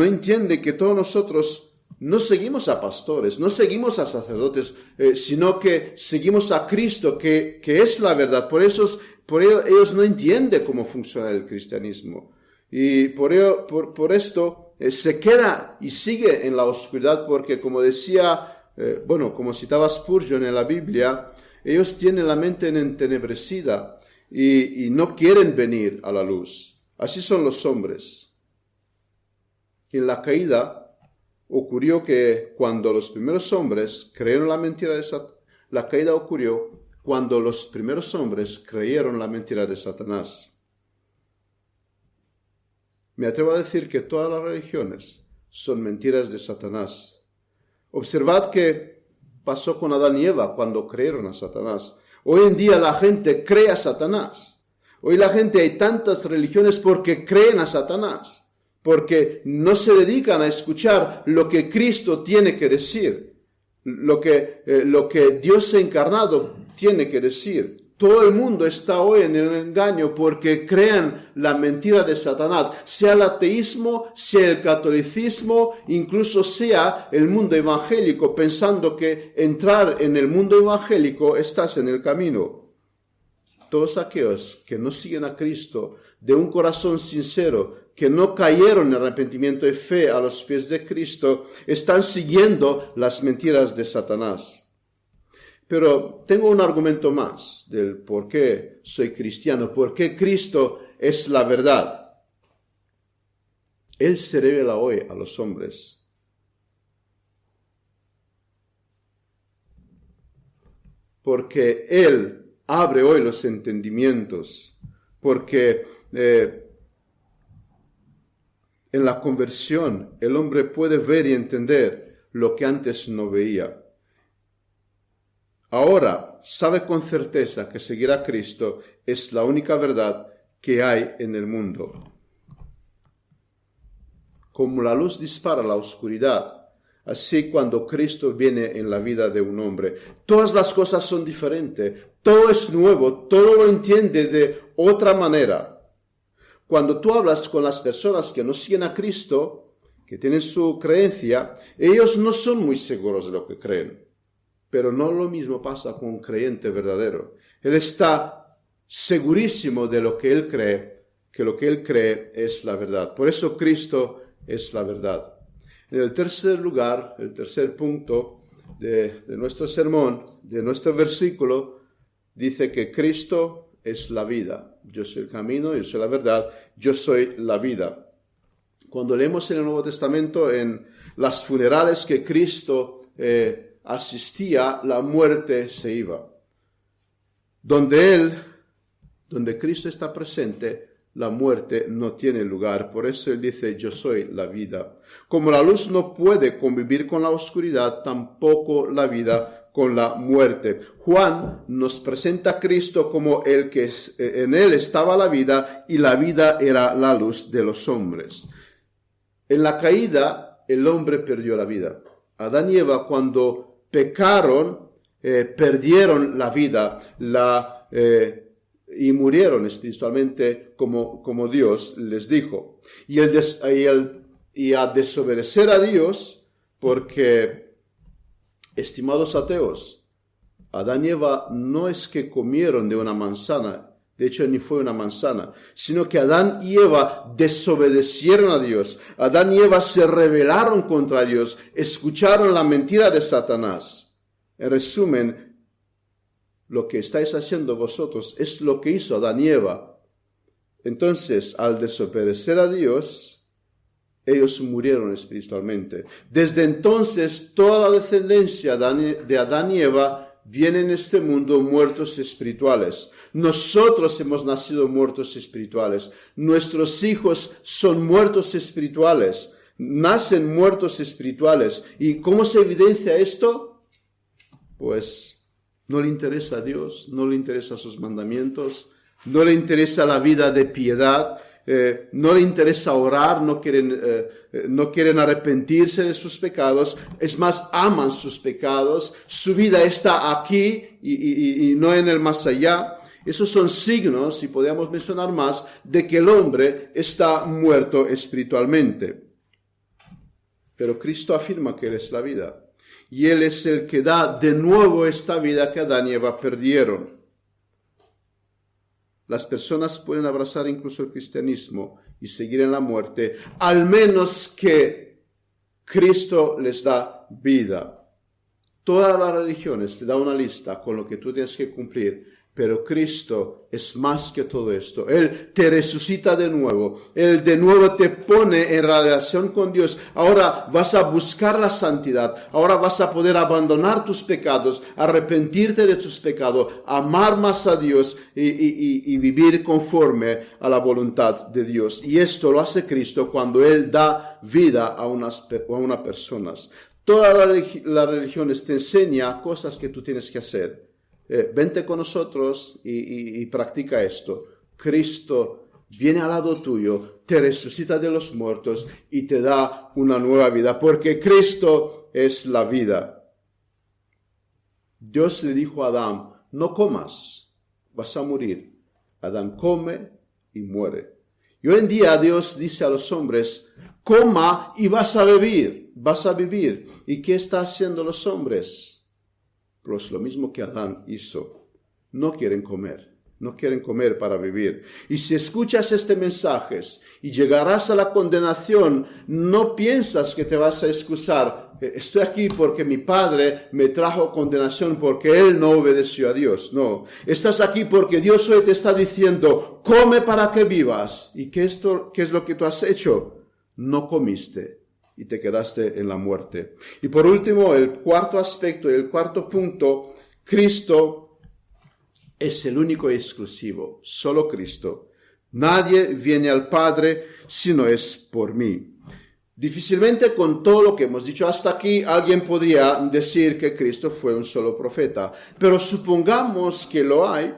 Speaker 1: entienden que todos nosotros no seguimos a pastores, no seguimos a sacerdotes, sino que seguimos a Cristo, que es la verdad. Por ello ellos no entienden cómo funciona el cristianismo. Y por esto se queda y sigue en la oscuridad, porque como decía, como citaba Spurgeon en la Biblia, ellos tienen la mente entenebrecida y no quieren venir a la luz. Así son los hombres. En la caída ocurrió que cuando los primeros hombres creyeron la mentira de Satanás, la caída ocurrió cuando los primeros hombres creyeron la mentira de Satanás. Me atrevo a decir que todas las religiones son mentiras de Satanás. Observad qué pasó con Adán y Eva cuando creyeron a Satanás. Hoy en día la gente cree a Satanás. Hoy la gente, hay tantas religiones porque creen a Satanás, porque no se dedican a escuchar lo que Cristo tiene que decir, lo que Dios encarnado tiene que decir. Todo el mundo está hoy en el engaño porque crean la mentira de Satanás, sea el ateísmo, sea el catolicismo, incluso sea el mundo evangélico, pensando que entrar en el mundo evangélico estás en el camino. Todos aquellos que no siguen a Cristo de un corazón sincero, que no cayeron en arrepentimiento y fe a los pies de Cristo, están siguiendo las mentiras de Satanás. Pero tengo un argumento más del por qué soy cristiano, por qué Cristo es la verdad. Él se revela hoy a los hombres. Porque Él abre hoy los entendimientos, porque en la conversión el hombre puede ver y entender lo que antes no veía. Ahora sabe con certeza que seguir a Cristo es la única verdad que hay en el mundo. Como la luz dispara la oscuridad, así cuando Cristo viene en la vida de un hombre, todas las cosas son diferentes, todo es nuevo, todo lo entiende de otra manera. Cuando tú hablas con las personas que no siguen a Cristo, que tienen su creencia, ellos no son muy seguros de lo que creen. Pero no lo mismo pasa con un creyente verdadero. Él está segurísimo de lo que él cree, que lo que él cree es la verdad. Por eso Cristo es la verdad. En el tercer lugar, el tercer punto de nuestro sermón, de nuestro versículo, dice que Cristo es la vida. Yo soy el camino, yo soy la verdad, yo soy la vida. Cuando leemos en el Nuevo Testamento, en las funerales que Cristo asistía, la muerte se iba. Donde Cristo está presente, la muerte no tiene lugar. Por eso Él dice, yo soy la vida. Como la luz no puede convivir con la oscuridad, tampoco la vida con la muerte. Juan nos presenta a Cristo como el que en Él estaba la vida y la vida era la luz de los hombres. En la caída, el hombre perdió la vida. Adán y Eva, cuando pecaron, perdieron la vida y murieron espiritualmente como Dios les dijo. Y a desobedecer a Dios, porque, estimados ateos, Adán y Eva no es que comieron de una manzana, de hecho ni fue una manzana, sino que Adán y Eva desobedecieron a Dios. Adán y Eva se rebelaron contra Dios, escucharon la mentira de Satanás. En resumen, lo que estáis haciendo vosotros es lo que hizo Adán y Eva. Entonces, al desobedecer a Dios, ellos murieron espiritualmente. Desde entonces, toda la descendencia de Adán y Eva viene en este mundo muertos espirituales. Nosotros hemos nacido muertos espirituales. Nuestros hijos son muertos espirituales. Nacen muertos espirituales. ¿Y cómo se evidencia esto? Pues no le interesa a Dios, no le interesan sus mandamientos, no le interesa la vida de piedad, no le interesa orar, no quieren arrepentirse de sus pecados, es más, aman sus pecados, su vida está aquí y no en el más allá. Esos son signos, y podríamos mencionar más, de que el hombre está muerto espiritualmente. Pero Cristo afirma que Él es la vida, y Él es el que da de nuevo esta vida que Adán y Eva perdieron. Las personas pueden abrazar incluso el cristianismo y seguir en la muerte, al menos que Cristo les da vida. Todas las religiones te dan una lista con lo que tú tienes que cumplir, pero Cristo es más que todo esto. Él te resucita de nuevo. Él de nuevo te pone en relación con Dios. Ahora vas a buscar la santidad. Ahora vas a poder abandonar tus pecados, arrepentirte de tus pecados, amar más a Dios y vivir conforme a la voluntad de Dios. Y esto lo hace Cristo cuando Él da vida a unas personas. Todas las religiones te enseñan cosas que tú tienes que hacer. Vente con nosotros y practica esto. Cristo viene al lado tuyo, te resucita de los muertos y te da una nueva vida, porque Cristo es la vida. Dios le dijo a Adán, no comas, vas a morir. Adán come y muere. Y hoy en día Dios dice a los hombres, coma y vas a vivir. ¿Y qué están haciendo los hombres? Pues lo mismo que Adán hizo. No quieren comer para vivir. Y si escuchas este mensaje y llegarás a la condenación, no piensas que te vas a excusar. Estoy aquí porque mi padre me trajo condenación porque él no obedeció a Dios. No, estás aquí porque Dios hoy te está diciendo, come para que vivas. ¿Y qué es lo que tú has hecho? No comiste y te quedaste en la muerte. Y por último, el cuarto aspecto, el cuarto punto, Cristo es el único y exclusivo, solo Cristo. Nadie viene al Padre si no es por mí. Difícilmente con todo lo que hemos dicho hasta aquí, alguien podría decir que Cristo fue un solo profeta. Pero supongamos que lo hay.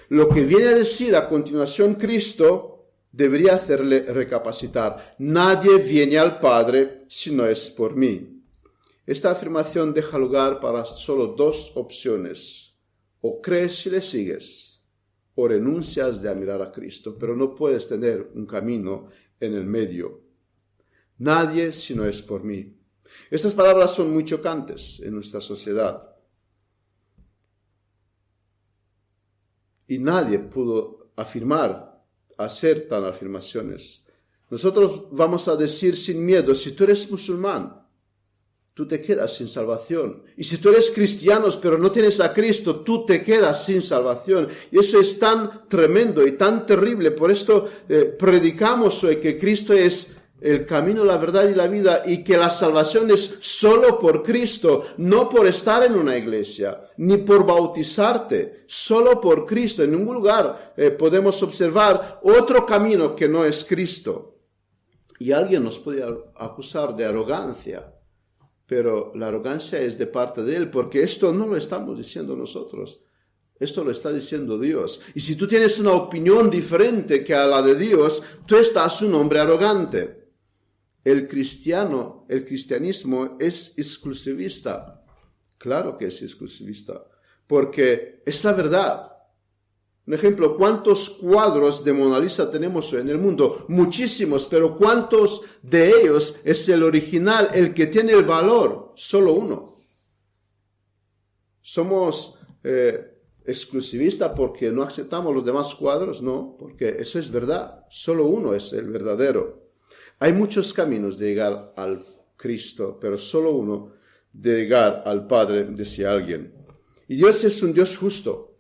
Speaker 1: Lo que viene a decir a continuación Cristo debería hacerle recapacitar. Nadie viene al Padre si no es por mí. Esta afirmación deja lugar para solo dos opciones. O crees y le sigues, o renuncias de mirar a Cristo, pero no puedes tener un camino en el medio. Nadie si no es por mí. Estas palabras son muy chocantes en nuestra sociedad. Y nadie pudo hacer tan afirmaciones. Nosotros vamos a decir sin miedo, si tú eres musulmán, tú te quedas sin salvación. Y si tú eres cristiano, pero no tienes a Cristo, tú te quedas sin salvación. Y eso es tan tremendo y tan terrible. Por esto predicamos hoy que Cristo es el camino, la verdad y la vida, y que la salvación es solo por Cristo, no por estar en una iglesia, ni por bautizarte, solo por Cristo. En ningún lugar podemos observar otro camino que no es Cristo. Y alguien nos puede acusar de arrogancia, pero la arrogancia es de parte de Él, porque esto no lo estamos diciendo nosotros. Esto lo está diciendo Dios. Y si tú tienes una opinión diferente que a la de Dios, tú estás un hombre arrogante. El cristianismo es exclusivista. Claro que es exclusivista, porque es la verdad. Un ejemplo, ¿cuántos cuadros de Mona Lisa tenemos hoy en el mundo? Muchísimos, pero ¿cuántos de ellos es el original, el que tiene el valor? Solo uno. ¿Somos exclusivistas porque no aceptamos los demás cuadros? No, porque eso es verdad. Solo uno es el verdadero. Hay muchos caminos de llegar al Cristo, pero solo uno de llegar al Padre, decía alguien. Y Dios es un Dios justo.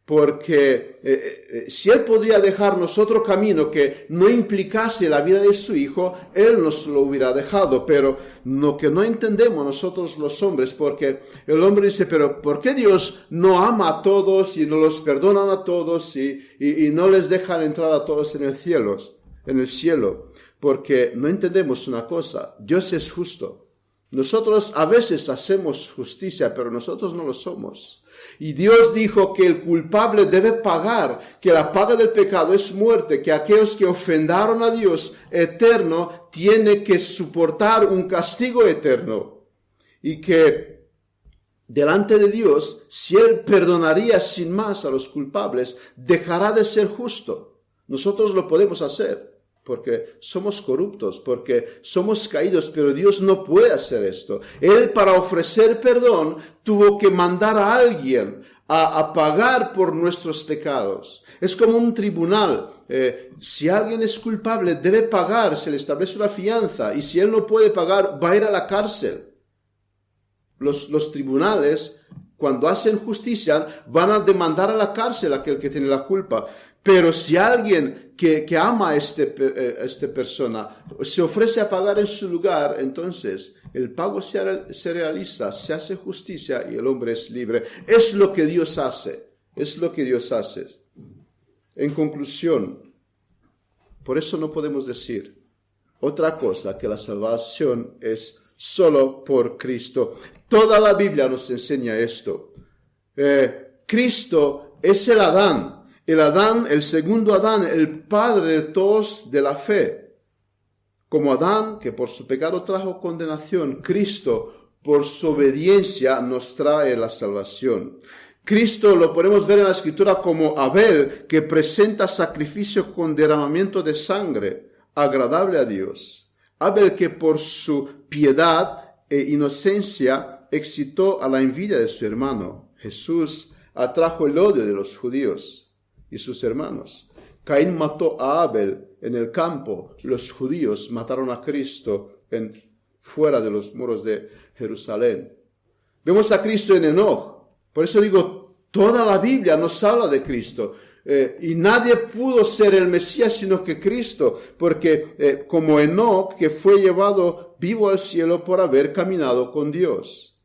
Speaker 1: Porque si Él podría dejarnos otro camino que no implicase la vida de su Hijo, Él nos lo hubiera dejado. Pero lo que no entendemos nosotros los hombres, porque el hombre dice, pero ¿por qué Dios no ama a todos y no los perdona a todos y no les dejan entrar a todos en el cielo? Porque no entendemos una cosa, Dios es justo. Nosotros a veces hacemos justicia, pero nosotros no lo somos. Y Dios dijo que el culpable debe pagar, que la paga del pecado es muerte, que aquellos que ofendaron a Dios eterno tienen que soportar un castigo eterno. Y que delante de Dios, si Él perdonaría sin más a los culpables, dejará de ser justo. Nosotros lo podemos hacer, porque somos corruptos, porque somos caídos, pero Dios no puede hacer esto. Él, para ofrecer perdón, tuvo que mandar a alguien a pagar por nuestros pecados. Es como un tribunal. Si alguien es culpable, debe pagar, se le establece una fianza, y si él no puede pagar, va a ir a la cárcel. Los tribunales, cuando hacen justicia, van a demandar a la cárcel a aquel que tiene la culpa. Pero si alguien que ama a esta persona se ofrece a pagar en su lugar, entonces el pago se realiza, se hace justicia y el hombre es libre. Es lo que Dios hace. Es lo que Dios hace. En conclusión, por eso no podemos decir otra cosa que la salvación es solo por Cristo. Toda la Biblia nos enseña esto. Cristo es el Adán. El Adán, el segundo Adán, el padre de todos de la fe. Como Adán, que por su pecado trajo condenación, Cristo, por su obediencia, nos trae la salvación. Cristo lo podemos ver en la Escritura como Abel, que presenta sacrificio con derramamiento de sangre, agradable a Dios. Abel, que por su piedad e inocencia excitó a la envidia de su hermano. Jesús atrajo el odio de los judíos y sus hermanos. Caín mató a Abel en el campo. Los judíos mataron a Cristo fuera de los muros de Jerusalén. Vemos a Cristo en Enoch. Por eso digo, toda la Biblia nos habla de Cristo. Y nadie pudo ser el Mesías sino que Cristo, porque como Enoch, que fue llevado vivo al cielo por haber caminado con Dios.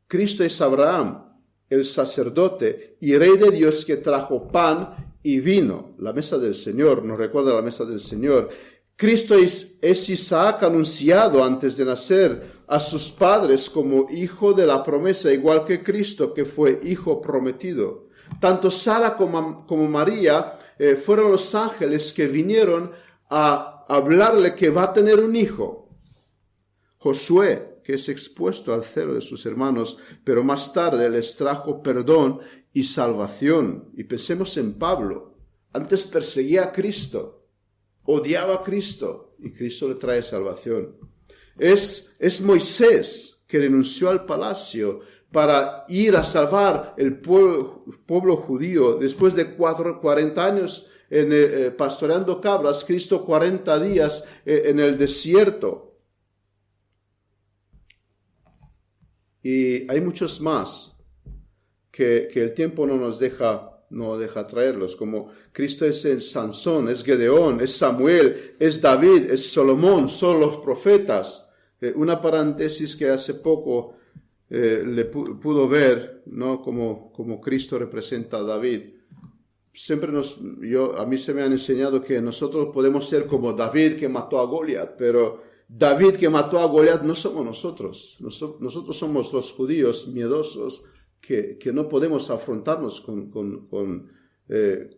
Speaker 1: Cristo es Abraham, el sacerdote y rey de Dios, que trajo pan y vino. La mesa del Señor, nos recuerda la mesa del Señor. Cristo es Isaac anunciado antes de nacer a sus padres como hijo de la promesa, igual que Cristo, que fue hijo prometido. Tanto Sara como María fueron los ángeles que vinieron a hablarle que va a tener un hijo. Josué, que es expuesto al celo de sus hermanos, pero más tarde les trajo perdón y salvación. Y pensemos en Pablo. Antes perseguía a Cristo, odiaba a Cristo, y Cristo le trae salvación. Es Moisés, que renunció al palacio para ir a salvar el pueblo judío. Después de 40 años pastoreando cabras, Cristo 40 días en el desierto. Y hay muchos más que el tiempo no deja traerlos, como Cristo es el Sansón, es Gedeón, es Samuel, es David, es Salomón, son los profetas. Una paréntesis que hace poco le pudo ver, ¿no? como Cristo representa a David. A mí se me han enseñado que nosotros podemos ser como David, que mató a Goliat, pero David, que mató a Goliat, no somos nosotros. Nosotros somos los judíos miedosos que no podemos afrontarnos con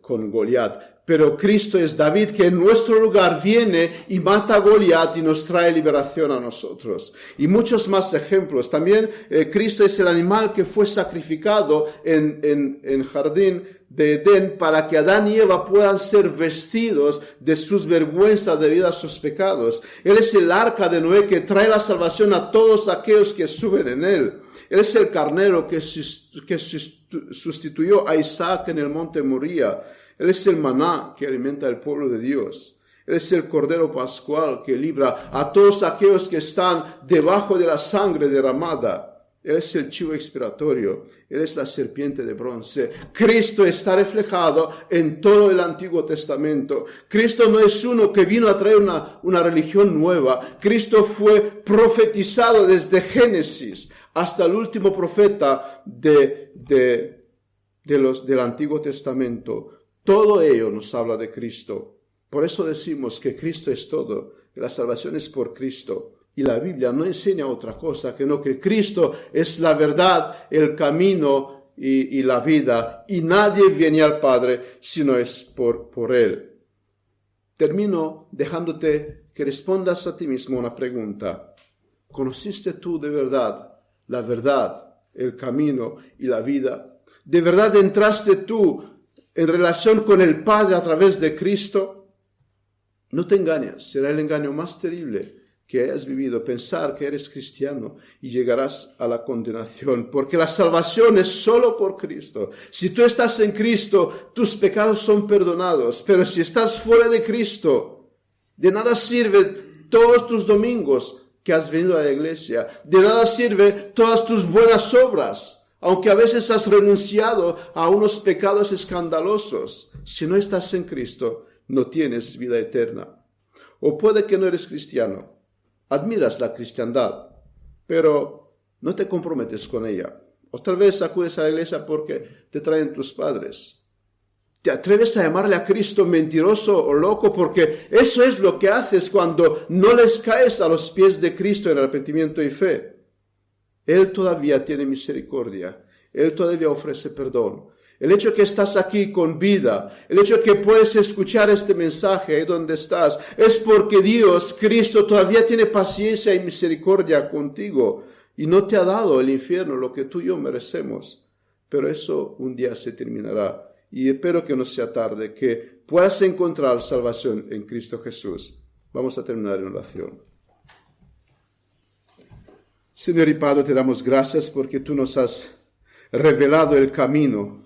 Speaker 1: con Goliat. Pero Cristo es David que en nuestro lugar viene y mata a Goliat y nos trae liberación a nosotros. Y muchos más ejemplos. También Cristo es el animal que fue sacrificado en jardín de Edén para que Adán y Eva puedan ser vestidos de sus vergüenzas debido a sus pecados. Él es el arca de Noé que trae la salvación a todos aquellos que suben en él. Él es el carnero que sustituyó a Isaac en el monte Moría. Él es el maná que alimenta al pueblo de Dios. Él es el cordero pascual que libra a todos aquellos que están debajo de la sangre derramada. Él es el chivo expiatorio. Él es la serpiente de bronce. Cristo está reflejado en todo el Antiguo Testamento. Cristo no es uno que vino a traer una religión nueva. Cristo fue profetizado desde Génesis hasta el último profeta del Antiguo Testamento. Todo ello nos habla de Cristo. Por eso decimos que Cristo es todo, que la salvación es por Cristo. Y la Biblia no enseña otra cosa que no que Cristo es la verdad, el camino y la vida. Y nadie viene al Padre si no es por Él. Termino dejándote que respondas a ti mismo una pregunta. ¿Conociste tú de verdad la verdad, el camino y la vida? ¿De verdad entraste tú en relación con el Padre a través de Cristo? No te engañes, será el engaño más terrible que hayas vivido, pensar que eres cristiano y llegarás a la condenación, porque la salvación es solo por Cristo. Si tú estás en Cristo, tus pecados son perdonados, pero si estás fuera de Cristo, de nada sirve todos tus domingos que has venido a la iglesia, de nada sirve todas tus buenas obras, aunque a veces has renunciado a unos pecados escandalosos. Si no estás en Cristo, no tienes vida eterna. O puede que no eres cristiano, admiras la cristiandad, pero no te comprometes con ella. O tal vez acudes a la iglesia porque te traen tus padres. ¿Te atreves a llamarle a Cristo mentiroso o loco? Porque eso es lo que haces cuando no les caes a los pies de Cristo en arrepentimiento y fe. Él todavía tiene misericordia. Él todavía ofrece perdón. El hecho que estás aquí con vida, el hecho que puedes escuchar este mensaje ahí donde estás, es porque Dios, Cristo, todavía tiene paciencia y misericordia contigo y no te ha dado el infierno, lo que tú y yo merecemos. Pero eso un día se terminará y espero que no sea tarde, que puedas encontrar salvación en Cristo Jesús. Vamos a terminar en oración. Señor y Padre, te damos gracias porque tú nos has revelado el camino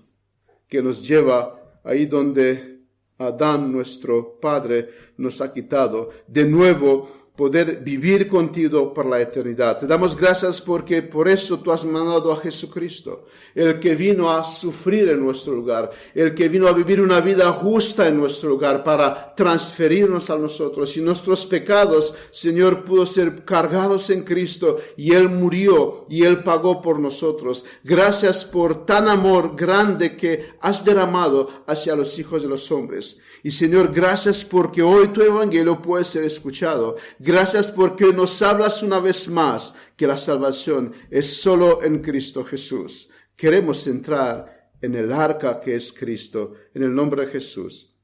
Speaker 1: que nos lleva ahí donde Adán, nuestro Padre, nos ha quitado. De nuevo, poder vivir contigo por la eternidad. Te damos gracias porque por eso tú has mandado a Jesucristo, el que vino a sufrir en nuestro lugar, el que vino a vivir una vida justa en nuestro lugar para transferirnos a nosotros. Y nuestros pecados, Señor, pudo ser cargados en Cristo y Él murió y Él pagó por nosotros. Gracias por tan amor grande que has derramado hacia los hijos de los hombres. Y Señor, gracias porque hoy tu evangelio puede ser escuchado. Gracias porque nos hablas una vez más que la salvación es solo en Cristo Jesús. Queremos entrar en el arca que es Cristo, en el nombre de Jesús.